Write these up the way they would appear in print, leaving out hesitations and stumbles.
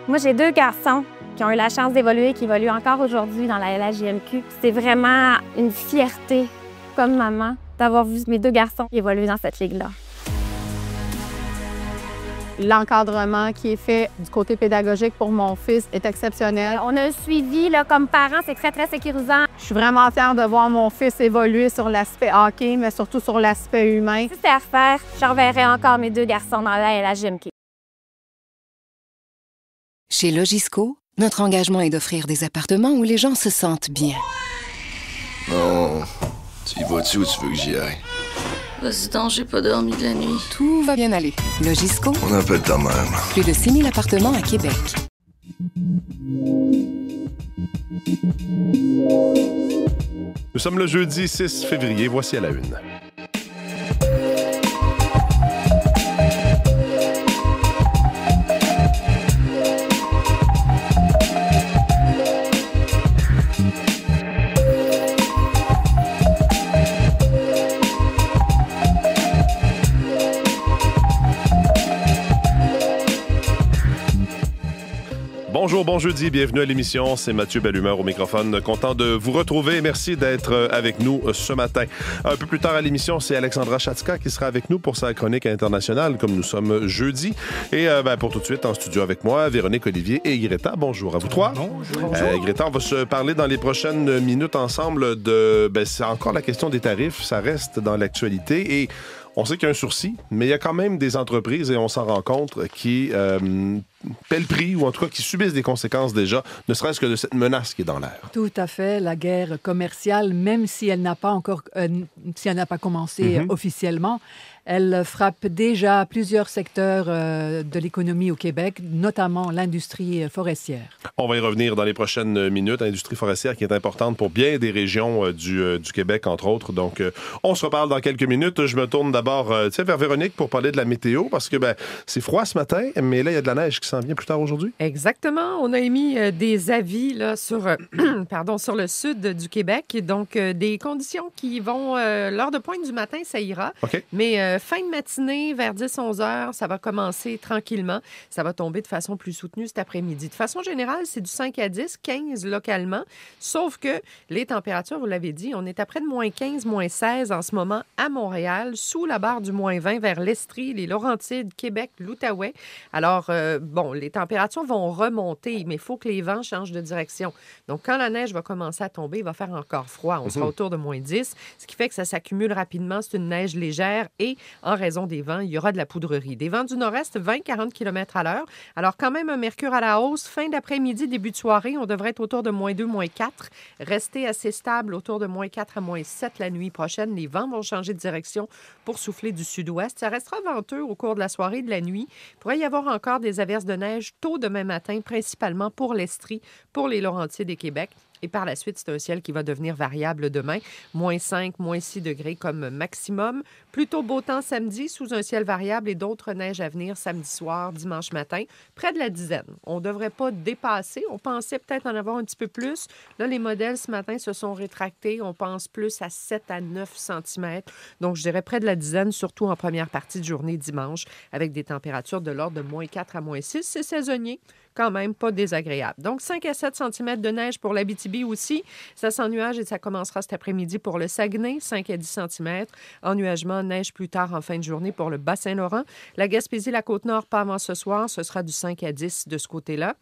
Moi, j'ai 2 garçons qui ont eu la chance d'évoluer, qui évoluent encore aujourd'hui dans la LHJMQ. C'est vraiment une fierté, comme maman, d'avoir vu mes 2 garçons évoluer dans cette ligue-là. L'encadrement qui est fait du côté pédagogique pour mon fils est exceptionnel. On a un suivi là, comme parents, c'est très, très sécurisant. Je suis vraiment fière de voir mon fils évoluer sur l'aspect hockey, mais surtout sur l'aspect humain. Si c'était à refaire, j'enverrais encore mes 2 garçons dans la LHJMQ. Chez Logisco, notre engagement est d'offrir des appartements où les gens se sentent bien. Non, tu y vas-tu ou tu veux que j'y aille? Vas-y donc, j'ai pas dormi de la nuit. Tout va bien aller. Logisco, On appelle ta mère. plus de 6 000 appartements à Québec. Nous sommes le jeudi 6 février. Voici à la une. Bonjour, bon jeudi, bienvenue à l'émission. C'est Mathieu Bellumeur au microphone. Content de vous retrouver. Merci d'être avec nous ce matin. Un peu plus tard à l'émission, c'est Alexandra Chatzka qui sera avec nous pour sa chronique internationale, comme nous sommes jeudi. Et pour tout de suite, en studio avec moi, Véronique, Olivier et Greta. Bonjour à vous trois. Bonjour. Greta, on va se parler dans les prochaines minutes ensemble de... c'est encore la question des tarifs. Ça reste dans l'actualité et... On sait qu'il y a un sursis, mais il y a quand même des entreprises, et on s'en rend compte, qui paient le prix, ou en tout cas qui subissent des conséquences déjà, ne serait-ce que de cette menace qui est dans l'air. Tout à fait. La guerre commerciale, même si elle n'a pas encore, si elle n'a pas commencé officiellement, elle frappe déjà plusieurs secteurs de l'économie au Québec, notamment l'industrie forestière. On va y revenir dans les prochaines minutes. L'industrie forestière qui est importante pour bien des régions du Québec, entre autres. Donc, on se reparle dans quelques minutes. Je me tourne d'abord vers Véronique pour parler de la météo, parce que c'est froid ce matin, mais là, il y a de la neige qui s'en vient plus tard aujourd'hui. Exactement. On a émis des avis là, sur, sur le sud du Québec. Donc, des conditions qui vont... l'heure de pointe du matin, ça ira. OK. Mais fin de matinée, vers 10-11 heures, ça va commencer tranquillement. Ça va tomber de façon plus soutenue cet après-midi. De façon générale, c'est du 5 à 10, 15 localement. Sauf que les températures, vous l'avez dit, on est à près de moins 15, moins 16 en ce moment à Montréal, sous la barre du moins 20 vers l'Estrie, les Laurentides, Québec, l'Outaouais. Alors, les températures vont remonter, mais il faut que les vents changent de direction. Donc, quand la neige va commencer à tomber, il va faire encore froid. On sera autour de moins 10, ce qui fait que ça s'accumule rapidement. C'est une neige légère et en raison des vents, il y aura de la poudrerie. Des vents du nord-est, 20-40 km à l'heure. Alors, quand même, un mercure à la hausse. Fin d'après-midi, début de soirée, on devrait être autour de moins 2, moins 4. Rester assez stable autour de moins 4 à moins 7 la nuit prochaine. Les vents vont changer de direction pour souffler du sud-ouest. Ça restera venteux au cours de la soirée et de la nuit. Il pourrait y avoir encore des averses de neige tôt demain matin, principalement pour l'Estrie, pour les Laurentides et Québec. Et par la suite, c'est un ciel qui va devenir variable demain. Moins 5, moins 6 degrés comme maximum. Plutôt beau temps samedi, sous un ciel variable et d'autres neiges à venir samedi soir, dimanche matin. Près de la dizaine. On ne devrait pas dépasser. On pensait peut-être en avoir un petit peu plus. Là, les modèles ce matin se sont rétractés. On pense plus à 7 à 9 cm. Donc, je dirais près de la dizaine, surtout en première partie de journée dimanche, avec des températures de l'ordre de moins 4 à moins 6. C'est saisonnier. Quand même pas désagréable. Donc, 5 à 7 cm de neige pour l'Abitibi aussi. Ça s'ennuage et ça commencera cet après-midi pour le Saguenay, 5 à 10 cm. Ennuagement, neige plus tard en fin de journée pour le Bas-Saint-Laurent. La Gaspésie, la Côte-Nord, pas avant ce soir. Ce sera du 5 à 10 de ce côté-là.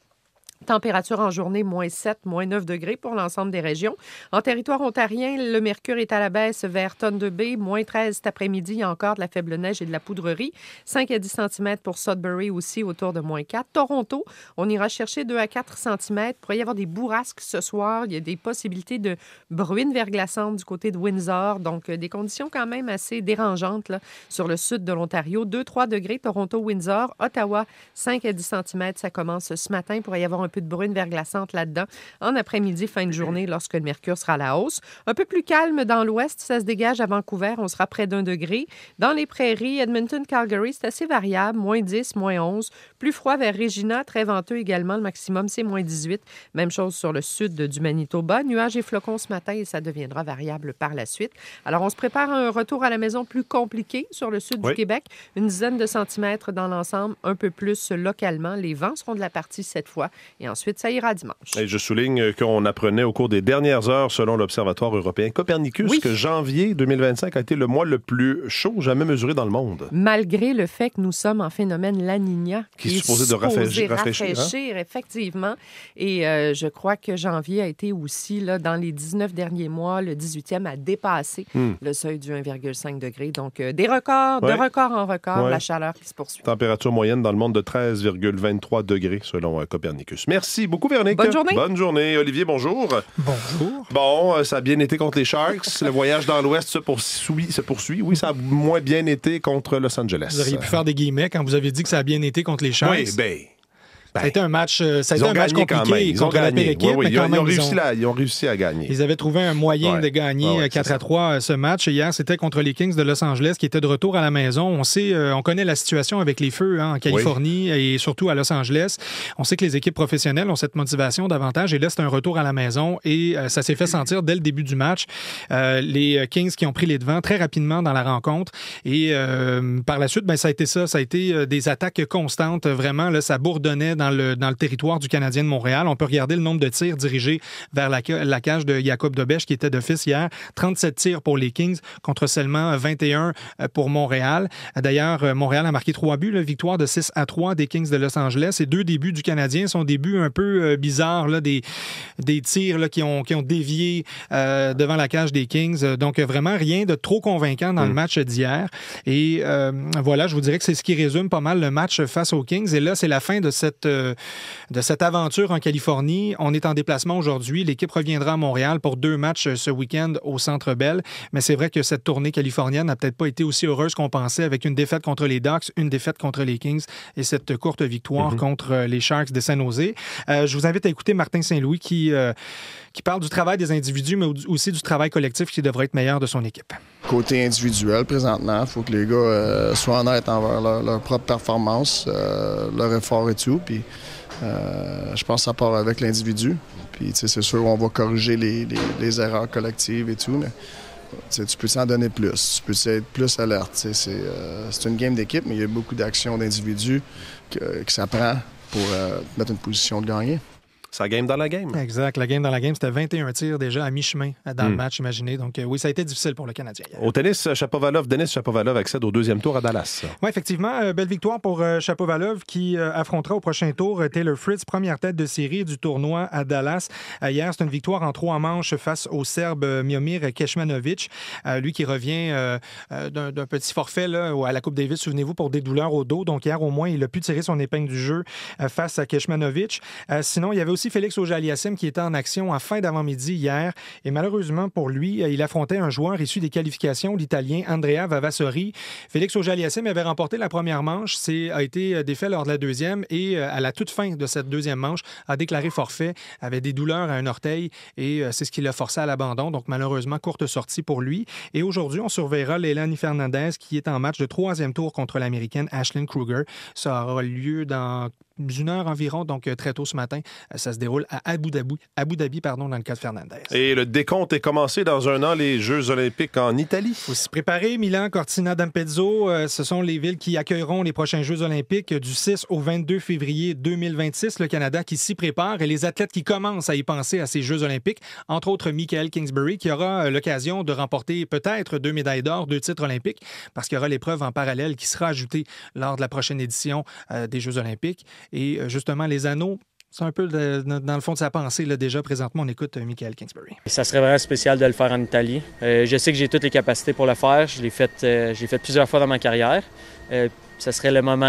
Température en journée, moins 7, moins 9 degrés pour l'ensemble des régions. En territoire ontarien, le mercure est à la baisse vers Thunder Bay, moins 13 cet après-midi. Il y a encore de la faible neige et de la poudrerie. 5 à 10 cm pour Sudbury aussi, autour de moins 4. Toronto, on ira chercher 2 à 4 cm. Il pourrait y avoir des bourrasques ce soir. Il y a des possibilités de bruines verglaçantes du côté de Windsor. Donc, des conditions quand même assez dérangeantes là, sur le sud de l'Ontario. 2-3 degrés, Toronto, Windsor. Ottawa, 5 à 10 cm. Ça commence ce matin. Il pourrait y avoir un peu de bruine verglaçante là-dedans. En après-midi, fin de journée, lorsque le mercure sera à la hausse. Un peu plus calme dans l'ouest, ça se dégage à Vancouver, on sera près d'1 degré. Dans les prairies, Edmonton, Calgary, c'est assez variable, moins 10, moins 11. Plus froid vers Regina, très venteux également, le maximum c'est moins 18. Même chose sur le sud du Manitoba. Nuages et flocons ce matin et ça deviendra variable par la suite. Alors, on se prépare à un retour à la maison plus compliqué sur le sud du Québec. Une dizaine de centimètres dans l'ensemble, un peu plus localement. Les vents seront de la partie cette fois et ensuite, ça ira dimanche. Et je souligne qu'on apprenait au cours des dernières heures, selon l'Observatoire européen Copernicus, que janvier 2025 a été le mois le plus chaud jamais mesuré dans le monde. Malgré le fait que nous sommes en phénomène La Niña, qui est supposé de rafraîchir, effectivement. Et je crois que janvier a été aussi, là, dans les 19 derniers mois, le 18e a dépassé le seuil du 1,5 degré. Donc, des records, de record en record, la chaleur qui se poursuit. Température moyenne dans le monde de 13,23 degrés, selon Copernicus. Merci beaucoup, Véronique. Bonne journée. Bonne journée. Olivier, bonjour. Bonjour. Bon, ça a bien été contre les Sharks. Le voyage dans l'Ouest se poursuit. Oui, ça a moins bien été contre Los Angeles. Vous auriez pu faire des guillemets quand vous avez dit que ça a bien été contre les Sharks. Oui, ça a été un match, compliqué contre la pire équipe. Oui, mais quand même, ils ont réussi à gagner. Ils avaient trouvé un moyen de gagner 4-3 ce match. Hier, c'était contre les Kings de Los Angeles qui étaient de retour à la maison. On connaît la situation avec les feux en Californie et surtout à Los Angeles. On sait que les équipes professionnelles ont cette motivation davantage. Et là, c'est un retour à la maison et ça s'est fait sentir dès le début du match. Les Kings qui ont pris les devants très rapidement dans la rencontre. Et par la suite, ça a été ça. Ça a été des attaques constantes. Vraiment, là, ça bourdonnait dans le territoire du Canadien de Montréal. On peut regarder le nombre de tirs dirigés vers la cage de Jacob Dobeš qui était d'office hier. 37 tirs pour les Kings contre seulement 21 pour Montréal. D'ailleurs, Montréal a marqué 3 buts, victoire de 6-3 des Kings de Los Angeles. Et 2 débuts du Canadien sont des buts un peu bizarres, là, des tirs là, qui ont dévié devant la cage des Kings. Donc, vraiment rien de trop convaincant dans le match d'hier. Et voilà, je vous dirais que c'est ce qui résume pas mal le match face aux Kings. Et là, c'est la fin de cette aventure en Californie. On est en déplacement aujourd'hui. L'équipe reviendra à Montréal pour 2 matchs ce week-end au Centre Bell. Mais c'est vrai que cette tournée californienne n'a peut-être pas été aussi heureuse qu'on pensait avec une défaite contre les Ducks, une défaite contre les Kings et cette courte victoire contre les Sharks de San Jose. Je vous invite à écouter Martin Saint-Louis qui parle du travail des individus, mais aussi du travail collectif qui devrait être meilleur de son équipe. Côté individuel, présentement, il faut que les gars soient honnêtes envers leur propre performance, leur effort et tout. Puis, je pense que ça part avec l'individu. Puis, c'est sûr, on va corriger les erreurs collectives et tout, mais tu peux s'en donner plus. Tu peux être plus alerte. C'est une game d'équipe, mais il y a beaucoup d'actions d'individus que ça prend pour mettre une position de gagner. Ça game dans la game. Exact. La game dans la game, c'était 21 tirs déjà à mi-chemin dans le match, imaginez. Donc oui, ça a été difficile pour le Canadien. Au tennis, Denis Shapovalov accède au 2e tour à Dallas. Oui, effectivement. Belle victoire pour Shapovalov qui affrontera au prochain tour Taylor Fritz, première tête de série du tournoi à Dallas. Hier, c'est une victoire en 3 manches face au Serbe Miomir Kecmanovic. Lui qui revient d'un petit forfait là, à la Coupe Davis, souvenez-vous, pour des douleurs au dos. Donc hier, au moins, il a pu tirer son épingle du jeu face à Kecmanovic. Sinon, il y avait aussi Félix Auger-Aliassime qui était en action en fin d'avant-midi hier. Et malheureusement pour lui, il affrontait un joueur issu des qualifications, l'Italien Andrea Vavassori. Félix Auger-Aliassime avait remporté la première manche, a été défait lors de la deuxième et à la toute fin de cette deuxième manche, a déclaré forfait, avait des douleurs à un orteil et c'est ce qui l'a forcé à l'abandon. Donc malheureusement, courte sortie pour lui. Et aujourd'hui, on surveillera Leilani Fernandez qui est en match de 3e tour contre l'Américaine Ashlyn Kruger. Ça aura lieu dans 1 heure environ, donc très tôt ce matin. Ça se déroule à Abu Dhabi, dans le cas de Fernandez. Et le décompte est commencé dans 1 an, les Jeux olympiques en Italie. Il faut s'y préparer. Milan, Cortina d'Ampezzo, ce sont les villes qui accueilleront les prochains Jeux olympiques du 6 au 22 février 2026. Le Canada qui s'y prépare et les athlètes qui commencent à y penser à ces Jeux olympiques, entre autres Michael Kingsbury, qui aura l'occasion de remporter peut-être 2 médailles d'or, 2 titres olympiques, parce qu'il y aura l'épreuve en parallèle qui sera ajoutée lors de la prochaine édition des Jeux olympiques. Et justement, les anneaux, c'est un peu dans le fond de sa pensée. Là, déjà, présentement, on écoute Michael Kingsbury. Ça serait vraiment spécial de le faire en Italie. Je sais que j'ai toutes les capacités pour le faire. Je l'ai fait plusieurs fois dans ma carrière. Ça serait le moment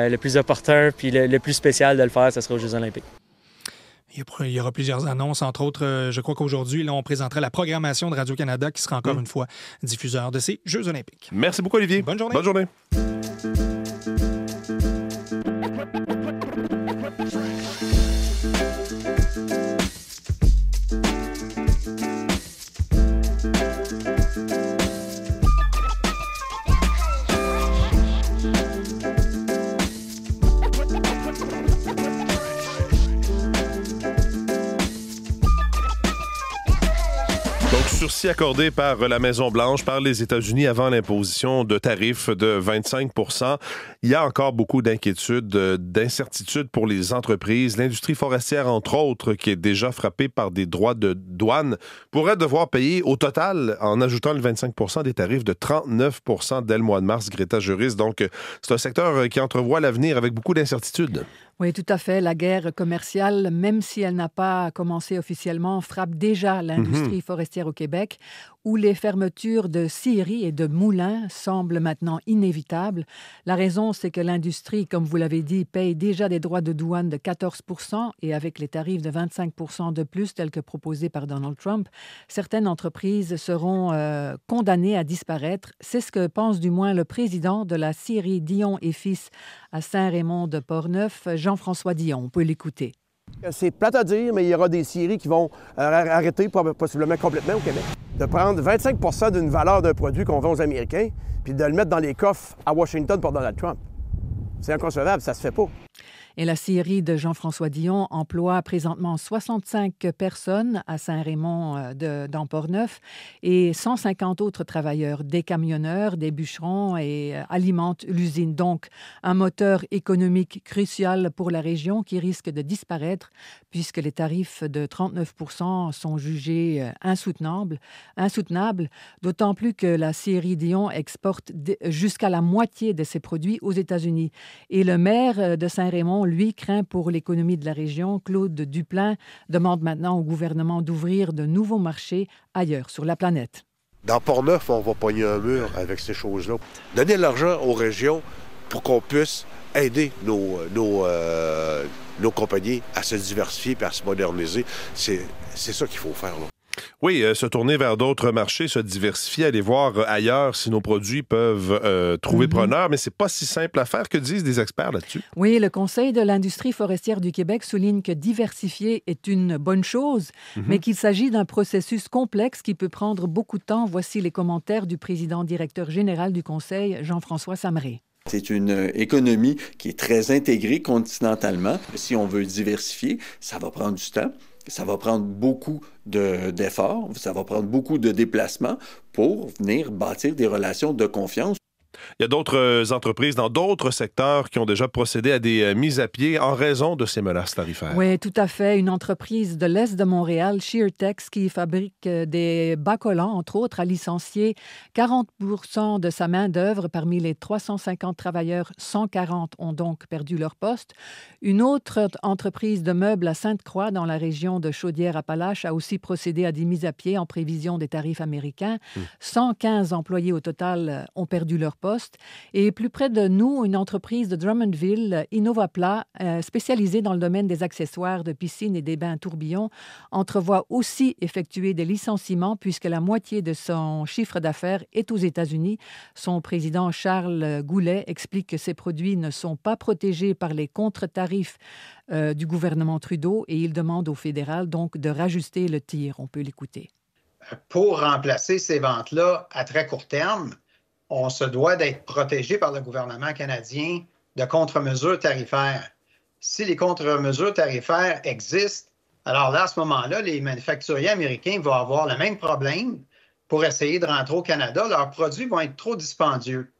le plus opportun puis le plus spécial de le faire, ça serait aux Jeux olympiques. Il y aura plusieurs annonces, entre autres, je crois qu'aujourd'hui, là, on présentera la programmation de Radio-Canada qui sera encore une fois diffuseur de ces Jeux olympiques. Merci beaucoup, Olivier. Bonne journée. Bonne journée. sursis accordé par la Maison-Blanche, par les États-Unis avant l'imposition de tarifs de 25 %. Il y a encore beaucoup d'inquiétudes, d'incertitudes pour les entreprises. L'industrie forestière, entre autres, qui est déjà frappée par des droits de douane, pourrait devoir payer au total, en ajoutant le 25 % des tarifs, de 39 % dès le mois de mars. Greta Juris, donc c'est un secteur qui entrevoit l'avenir avec beaucoup d'incertitudes. Oui, tout à fait. La guerre commerciale, même si elle n'a pas commencé officiellement, frappe déjà l'industrie forestière au Québec, où les fermetures de scieries et de moulins semblent maintenant inévitables. La raison, c'est que l'industrie, comme vous l'avez dit, paye déjà des droits de douane de 14 % et avec les tarifs de 25 % de plus, tels que proposés par Donald Trump, certaines entreprises seront condamnées à disparaître. C'est ce que pense du moins le président de la scierie Dion et Fils à Saint-Raymond-de-Portneuf, Jean-François Dion. On peut l'écouter. C'est plate à dire, mais il y aura des scieries qui vont arrêter possiblement complètement au Québec. De prendre 25 % d'une valeur d'un produit qu'on vend aux Américains, puis de le mettre dans les coffres à Washington pour Donald Trump. C'est inconcevable, ça se fait pas. Et la scierie de Jean-François Dion emploie présentement 65 personnes à Saint-Raymond dans Portneuf et 150 autres travailleurs, des camionneurs, des bûcherons et alimentent l'usine. Donc, un moteur économique crucial pour la région qui risque de disparaître puisque les tarifs de 39 % sont jugés insoutenables, d'autant plus que la scierie Dion exporte jusqu'à la moitié de ses produits aux États-Unis. Et le maire de Saint-Raymond, lui, craint pour l'économie de la région. Claude Duplain demande maintenant au gouvernement d'ouvrir de nouveaux marchés ailleurs sur la planète. Dans Portneuf, on va pogner un mur avec ces choses-là. Donner de l'argent aux régions pour qu'on puisse aider nos compagnies à se diversifier et à se moderniser. C'est ça qu'il faut faire, là. Oui, se tourner vers d'autres marchés, se diversifier, aller voir ailleurs si nos produits peuvent trouver preneur, mais c'est pas si simple à faire. Que disent des experts là-dessus? Oui, le Conseil de l'industrie forestière du Québec souligne que diversifier est une bonne chose, mais qu'il s'agit d'un processus complexe qui peut prendre beaucoup de temps. Voici les commentaires du président directeur général du Conseil, Jean-François Samré. C'est une économie qui est très intégrée continentalement. Si on veut diversifier, ça va prendre du temps. Ça va prendre beaucoup d'efforts, ça va prendre beaucoup de déplacements pour venir bâtir des relations de confiance. Il y a d'autres entreprises dans d'autres secteurs qui ont déjà procédé à des mises à pied en raison de ces menaces tarifaires. Oui, tout à fait. Une entreprise de l'Est de Montréal, ShearTex, qui fabrique des bas collants, entre autres, a licencié 40 % de sa main-d'œuvre. Parmi les 350 travailleurs, 140 ont donc perdu leur poste. Une autre entreprise de meubles à Sainte-Croix, dans la région de Chaudière-Appalaches, a aussi procédé à des mises à pied en prévision des tarifs américains. 115 employés au total ont perdu leur poste. Et plus près de nous, une entreprise de Drummondville, Innovapla, spécialisée dans le domaine des accessoires de piscine et des bains tourbillons, entrevoit aussi effectuer des licenciements puisque la moitié de son chiffre d'affaires est aux États-Unis. Son président Charles Goulet explique que ces produits ne sont pas protégés par les contre-tarifs du gouvernement Trudeau et il demande au fédéral donc de rajuster le tir. On peut l'écouter. Pour remplacer ces ventes-là à très court terme, on se doit d'être protégé par le gouvernement canadien de contre-mesures tarifaires. Si les contre-mesures tarifaires existent, alors là, à ce moment-là, les manufacturiers américains vont avoir le même problème pour essayer de rentrer au Canada. Leurs produits vont être trop dispendieux.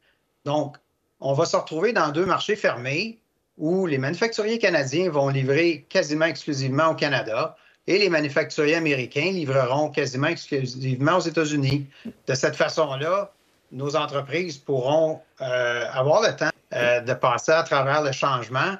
Donc, on va se retrouver dans deux marchés fermés où les manufacturiers canadiens vont livrer quasiment exclusivement au Canada et les manufacturiers américains livreront quasiment exclusivement aux États-Unis. De cette façon-là, nos entreprises pourront avoir le temps de passer à travers le changement.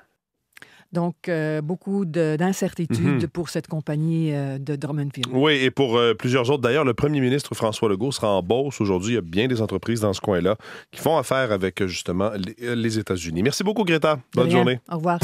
Donc, beaucoup d'incertitudes pour cette compagnie de Drummondville. Oui, et pour plusieurs autres. D'ailleurs, le premier ministre François Legault sera en Beauce aujourd'hui. Il y a bien des entreprises dans ce coin-là qui font affaire avec, justement, les États-Unis. Merci beaucoup, Greta. Bonne journée. Au revoir.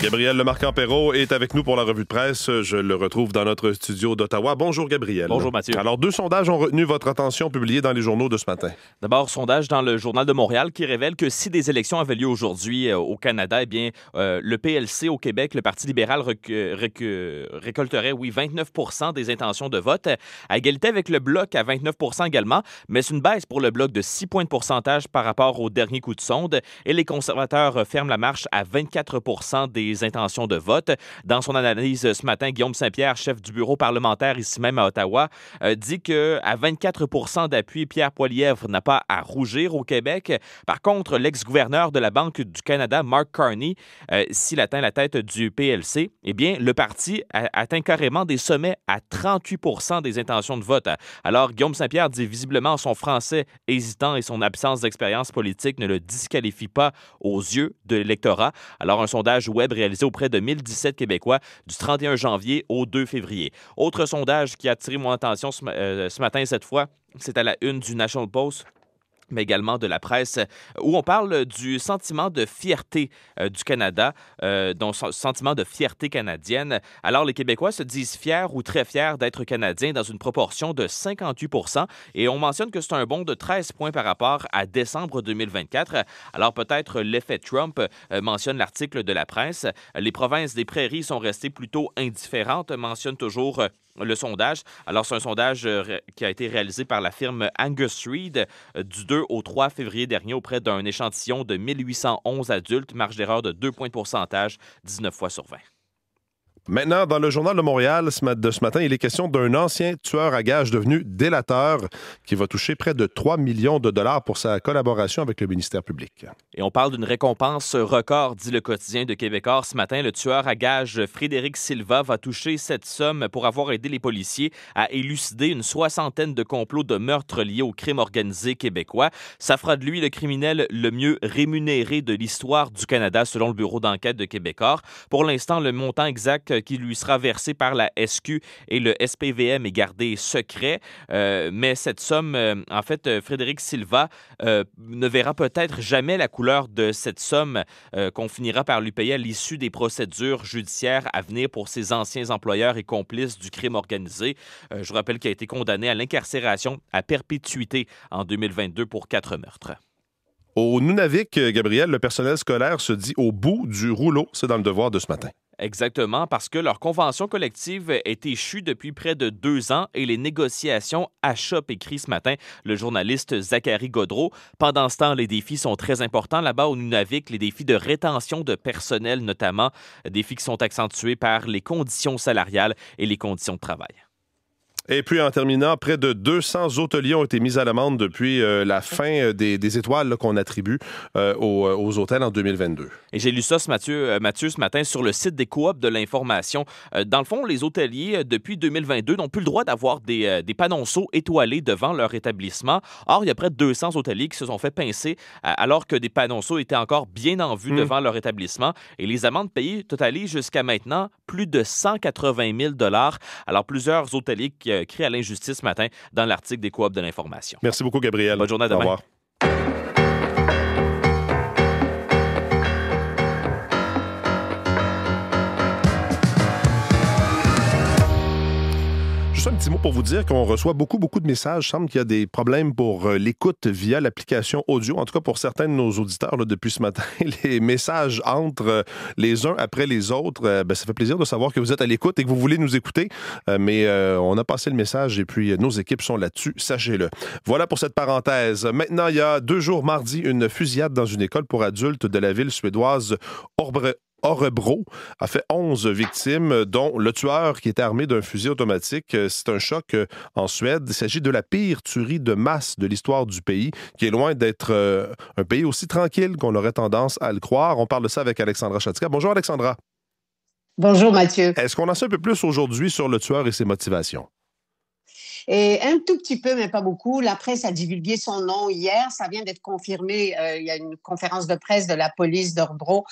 Gabriel Lemarquand-Perrault est avec nous pour la revue de presse. Je le retrouve dans notre studio d'Ottawa. Bonjour, Gabriel. Bonjour, Mathieu. Alors, 2 sondages ont retenu votre attention publiés dans les journaux de ce matin. D'abord, sondage dans le Journal de Montréal qui révèle que si des élections avaient lieu aujourd'hui au Canada, eh bien, le PLC au Québec, le Parti libéral, récolterait, 29 % des intentions de vote, à égalité avec le Bloc à 29 % également, mais c'est une baisse pour le Bloc de 6 points de pourcentage par rapport au dernier coup de sonde, et les conservateurs ferment la marche à 24 % des intentions de vote. Dans son analyse ce matin, Guillaume Saint-Pierre, chef du bureau parlementaire ici même à Ottawa, dit qu'à 24 % d'appui, Pierre Poilievre n'a pas à rougir au Québec. Par contre, l'ex-gouverneur de la Banque du Canada, Mark Carney, s'il atteint la tête du PLC, eh bien, le parti atteint carrément des sommets à 38 % des intentions de vote. Alors, Guillaume Saint-Pierre dit visiblement son français hésitant et son absence d'expérience politique ne le disqualifie pas aux yeux de l'électorat. Alors, un sondage web réalisé auprès de 1017 Québécois du 31 janvier au 2 février. Autre sondage qui a attiré mon attention ce matin, cette fois, c'est à la une du National Post, mais également de la presse, où on parle du sentiment de fierté du Canada, donc sentiment de fierté canadienne. Alors, les Québécois se disent fiers ou très fiers d'être Canadiens dans une proportion de 58 %, et on mentionne que c'est un bond de 13 points par rapport à décembre 2024. Alors, peut-être l'effet Trump, mentionne l'article de la presse. Les provinces des prairies sont restées plutôt indifférentes, mentionne toujours le sondage. Alors, c'est un sondage qui a été réalisé par la firme Angus Reid du 2 au 3 février dernier auprès d'un échantillon de 1811 adultes, marge d'erreur de 2 points de pourcentage, 19 fois sur 20. Maintenant, dans le Journal de Montréal, de ce matin, il est question d'un ancien tueur à gages devenu délateur qui va toucher près de 3 millions de dollars pour sa collaboration avec le ministère public. Et on parle d'une récompense record, dit le quotidien de Québécois. Ce matin, le tueur à gages Frédéric Silva va toucher cette somme pour avoir aidé les policiers à élucider une 60aine de complots de meurtres liés au crime organisé québécois. Ça fera de lui le criminel le mieux rémunéré de l'histoire du Canada, selon le bureau d'enquête de Québécois. Pour l'instant, le montant exact qui lui sera versé par la SQ et le SPVM est gardé secret, mais cette somme, en fait, Frédéric Silva ne verra peut-être jamais la couleur de cette somme qu'on finira par lui payer à l'issue des procédures judiciaires à venir pour ses anciens employeurs et complices du crime organisé. Je vous rappelle qu'il a été condamné à l'incarcération à perpétuité en 2022 pour 4 meurtres. Au Nunavik, Gabriel, le personnel scolaire se dit au bout du rouleau. C'est dans le Devoir de ce matin. Exactement, parce que leur convention collective est échue depuis près de 2 ans et les négociations achoppent, écrit ce matin le journaliste Zachary Godreau. Pendant ce temps, les défis sont très importants là-bas au Nunavik, les défis de rétention de personnel notamment, défis qui sont accentués par les conditions salariales et les conditions de travail. Et puis, en terminant, près de 200 hôteliers ont été mis à l'amende depuis la fin des étoiles là, qu'on attribue aux hôtels en 2022. Et j'ai lu ça, Mathieu, ce matin, sur le site des Coops de l'information. Dans le fond, les hôteliers, depuis 2022, n'ont plus le droit d'avoir des panonceaux étoilés devant leur établissement. Or, il y a près de 200 hôteliers qui se sont fait pincer alors que des panonceaux étaient encore bien en vue devant leur établissement. Et les amendes payées totalisent jusqu'à maintenant plus de 180 000 $. Alors, plusieurs hôteliers qui crient à l'injustice ce matin dans l'article des Coops de l'information. Merci beaucoup, Gabriel. Bonne journée, à demain. Au revoir. Juste un petit mot pour vous dire qu'on reçoit beaucoup de messages. Il semble qu'il y a des problèmes pour l'écoute via l'application audio. En tout cas, pour certains de nos auditeurs, là, depuis ce matin, les messages entrent les uns après les autres. Ça fait plaisir de savoir que vous êtes à l'écoute et que vous voulez nous écouter. Mais on a passé le message et puis nos équipes sont là-dessus, sachez-le. Voilà pour cette parenthèse. Maintenant, il y a 2 jours mardi, une fusillade dans une école pour adultes de la ville suédoise Örebro a fait 11 victimes, dont le tueur qui était armé d'un fusil automatique. C'est un choc en Suède. Il s'agit de la pire tuerie de masse de l'histoire du pays, qui est loin d'être un pays aussi tranquille qu'on aurait tendance à le croire. On parle de ça avec Alexandra Chatzka. Bonjour, Alexandra. Bonjour, Mathieu. Est-ce qu'on en sait un peu plus aujourd'hui sur le tueur et ses motivations? Et un tout petit peu, mais pas beaucoup. La presse a divulgué son nom hier. Ça vient d'être confirmé. Il y a une conférence de presse de la police d'Örebro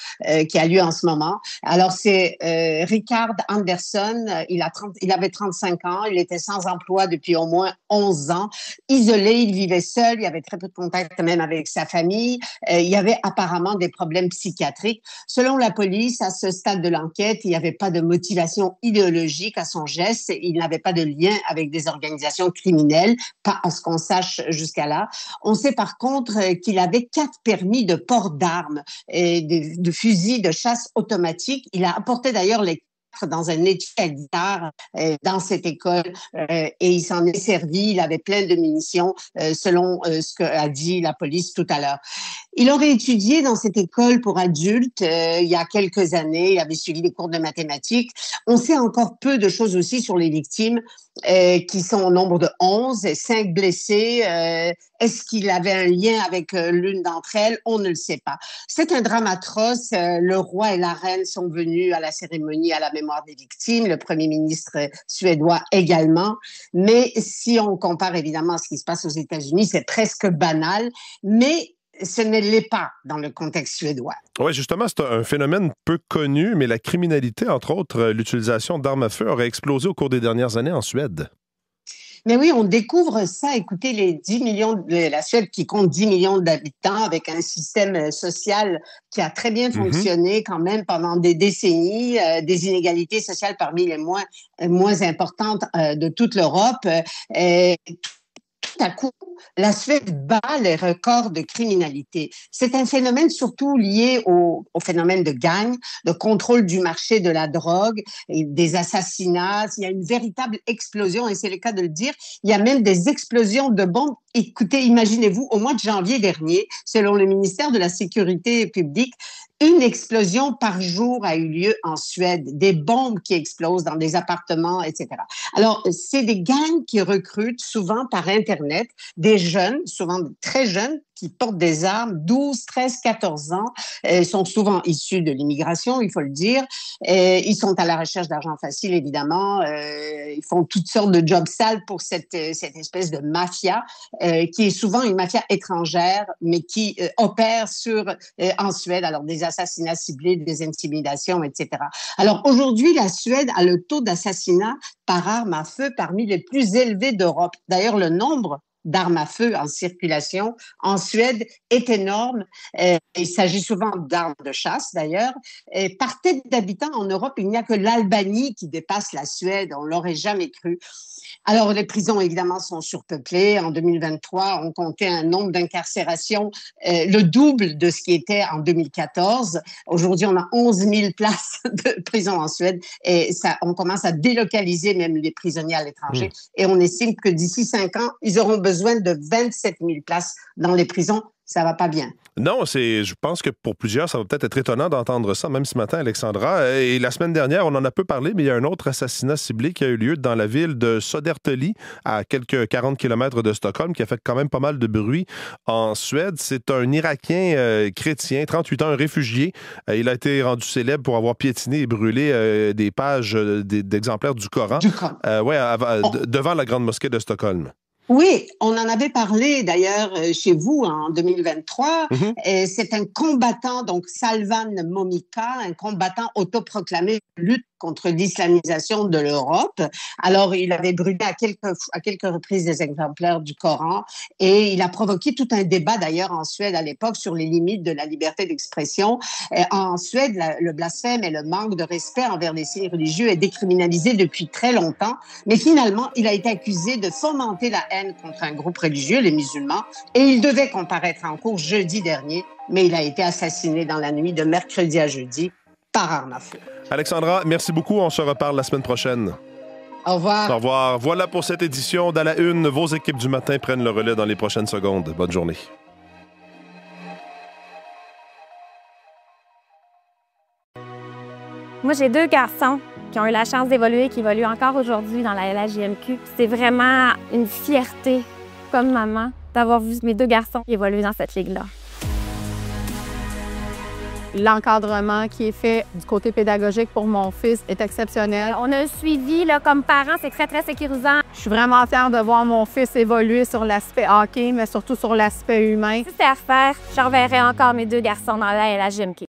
qui a lieu en ce moment. Alors, c'est Richard Anderson. Il avait 35 ans. Il était sans emploi depuis au moins 11 ans. Isolé, il vivait seul. Il avait très peu de contact même avec sa famille. Il y avait apparemment des problèmes psychiatriques. Selon la police, à ce stade de l'enquête, il n'y avait pas de motivation idéologique à son geste. Il n'avait pas de lien avec des organisations criminelles, pas à ce qu'on sache jusqu'à là. On sait par contre qu'il avait 4 permis de port d'armes et de fusils de chasse automatique. Il a apporté d'ailleurs les dans un étui à guitare dans cette école et il s'en est servi. Il avait plein de munitions selon ce qu'a dit la police tout à l'heure. Il aurait étudié dans cette école pour adultes il y a quelques années. Il avait suivi des cours de mathématiques. On sait encore peu de choses aussi sur les victimes qui sont au nombre de 11 et 5 blessés. Est-ce qu'il avait un lien avec l'une d'entre elles? On ne le sait pas. C'est un drame atroce. Le roi et la reine sont venus à la cérémonie à la mémoire des victimes, le premier ministre suédois également. Mais si on compare évidemment à ce qui se passe aux États-Unis, c'est presque banal, mais ce ne l'est pas dans le contexte suédois. Oui, justement, c'est un phénomène peu connu, mais la criminalité, entre autres, l'utilisation d'armes à feu aurait explosé au cours des dernières années en Suède. Mais oui, on découvre ça. Écoutez, la Suède qui compte 10 millions d'habitants avec un système social qui a très bien fonctionné quand même pendant des décennies, des inégalités sociales parmi les moins importantes de toute l'Europe. Tout à coup, la Suède bat les records de criminalité. C'est un phénomène surtout lié au phénomène de gangs, de contrôle du marché de la drogue, et des assassinats. Il y a une véritable explosion, et c'est le cas de le dire. Il y a même des explosions de bombes. Écoutez, imaginez-vous, au mois de janvier dernier, selon le ministère de la Sécurité publique, une explosion par jour a eu lieu en Suède, des bombes qui explosent dans des appartements, etc. Alors, c'est des gangs qui recrutent souvent par Internet des jeunes, souvent très jeunes, qui portent des armes, 12, 13, 14 ans, sont souvent issus de l'immigration, il faut le dire. Ils sont à la recherche d'argent facile, évidemment. Ils font toutes sortes de jobs sales pour cette espèce de mafia, qui est souvent une mafia étrangère, mais qui opère en Suède. Alors, des assassinats ciblés, des intimidations, etc. Alors, aujourd'hui, la Suède a le taux d'assassinat par arme à feu parmi les plus élevés d'Europe. D'ailleurs, le nombre d'armes à feu en circulation en Suède est énorme. Il s'agit souvent d'armes de chasse, d'ailleurs. Par tête d'habitants en Europe, il n'y a que l'Albanie qui dépasse la Suède. On l'aurait jamais cru. Alors, les prisons, évidemment, sont surpeuplées. En 2023, on comptait un nombre d'incarcérations le double de ce qui était en 2014. Aujourd'hui, on a 11 000 places de prison en Suède et on commence à délocaliser même les prisonniers à l'étranger. Et on estime que d'ici 5 ans, ils auront besoin de 27 000 places dans les prisons. Ça va pas bien. Non, je pense que pour plusieurs, ça va peut-être être étonnant d'entendre ça, même ce matin, Alexandra. Et la semaine dernière, on en a peu parlé, mais il y a un autre assassinat ciblé qui a eu lieu dans la ville de Södertälje, à quelques 40 km de Stockholm, qui a fait quand même pas mal de bruit en Suède. C'est un Irakien chrétien, 38 ans, un réfugié. Il a été rendu célèbre pour avoir piétiné et brûlé des pages d'exemplaires du Coran, devant la grande mosquée de Stockholm. Oui, on en avait parlé d'ailleurs chez vous en 2023. C'est un combattant, donc Salvan Momika, un combattant autoproclamé de lutte contre l'islamisation de l'Europe. Alors, il avait brûlé à quelques reprises des exemplaires du Coran et il a provoqué tout un débat d'ailleurs en Suède à l'époque sur les limites de la liberté d'expression. En Suède, le blasphème et le manque de respect envers les signes religieux est décriminalisé depuis très longtemps, mais finalement, il a été accusé de fomenter la haine contre un groupe religieux, les musulmans, et il devait comparaître en cours jeudi dernier, mais il a été assassiné dans la nuit de mercredi à jeudi par arme à feu. Alexandra, merci beaucoup. On se reparle la semaine prochaine. Au revoir. Au revoir. Voilà pour cette édition d'À la Une. Vos équipes du matin prennent le relais dans les prochaines secondes. Bonne journée. Moi, j'ai 2 garçons qui ont eu la chance d'évoluer, qui évoluent encore aujourd'hui dans la LHJMQ. C'est vraiment une fierté, comme maman, d'avoir vu mes 2 garçons évoluer dans cette ligue-là. L'encadrement qui est fait du côté pédagogique pour mon fils est exceptionnel. On a un suivi là, comme parents, c'est très, très sécurisant. Je suis vraiment fière de voir mon fils évoluer sur l'aspect hockey, mais surtout sur l'aspect humain. Si c'était à refaire, je reverrais encore mes 2 garçons dans la LHJMQ.